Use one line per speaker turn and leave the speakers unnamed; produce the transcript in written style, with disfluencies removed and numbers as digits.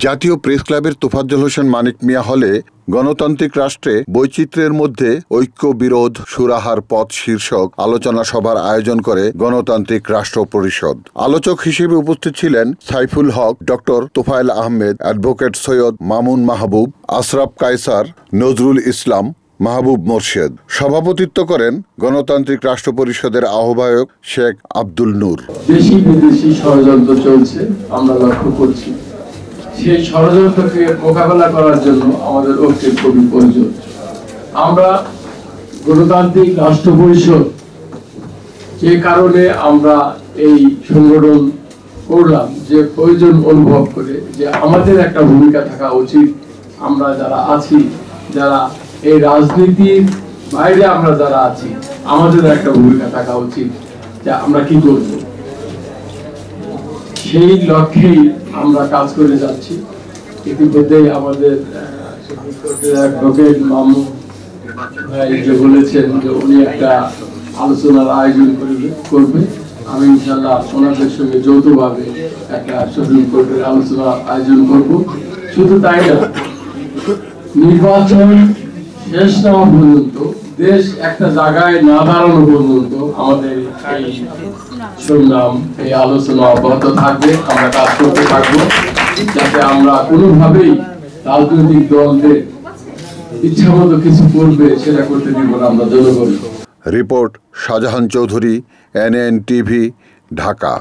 জাতীয় প্রেস ক্লাবের তোফাজ্জল হোসেন মানিক মিয়া হলে গণতান্ত্রিক রাষ্ট্রে বৈচিত্র্যের মধ্যে ঐক্য বিরোধ সুরাহার পথ শীর্ষক আলোচনা সভার আয়োজন করে গণতান্ত্রিক রাষ্ট্র পরিষদ। আলোচক হিসেবে উপস্থিত ছিলেন সাইফুল হক, ডক্টর তোফায়েল আহমেদ, অ্যাডভোকেট সৈয়দ মামুন মাহবুব, আশরাফ কায়সার, নজরুল ইসলাম, মাহবুব মোর্শেদ। সভাপতিত্ব করেন গণতান্ত্রিক রাষ্ট্র পরিষদের আহ্বায়ক শেখ আব্দুল নূর।
দেশি বিদেশি ষড়যন্ত্র চলছে, আমরা লক্ষ্য করছি। সেই ষড়যন্ত্রকে মোকাবেলা করার জন্য আমাদের ঐক্যের খুবই প্রয়োজন। আমরা গণতান্ত্রিক রাষ্ট্র পরিষদ যে কারণে আমরা এই সংগঠন করলাম, যে প্রয়োজন অনুভব করে যে আমাদের একটা ভূমিকা থাকা উচিত। আমরা যারা আছি, যারা এই রাজনীতির বাইরে আমরা যারা আছি, আমাদের একটা ভূমিকা থাকা উচিত যে আমরা কি করব। সেই লক্ষ্যেই আমরা কাজ করে যাচ্ছি। ইতিমধ্যে আমাদের অ্যাডভোকেট মামুন ভাই যে বলেছেন যে উনি একটা আলোচনার আয়োজন করবে। আমি ইনশাআল্লাহ ওনাদের সঙ্গে যৌথভাবে একটা সুপ্রিম কোর্টের আলোচনার আয়োজন করব। শুধু তাই না, নির্বাচন শেষ না হওয়া পর্যন্ত, দেশ একটা জায়গায় না দাঁড়ানো পর্যন্ত আমাদের এই সংগ্রাম, এই আলোচনা অব্যাহত থাকবে। আমরা কাজ করতে থাকবো যাতে আমরা কোনোভাবেই রাজনৈতিক দলদের ইচ্ছা মতো কিছু করবে সেটা করতে দিব না আমরা জনগণ।
Report Shahjahan Chowdhury, NN TV, Dhaka.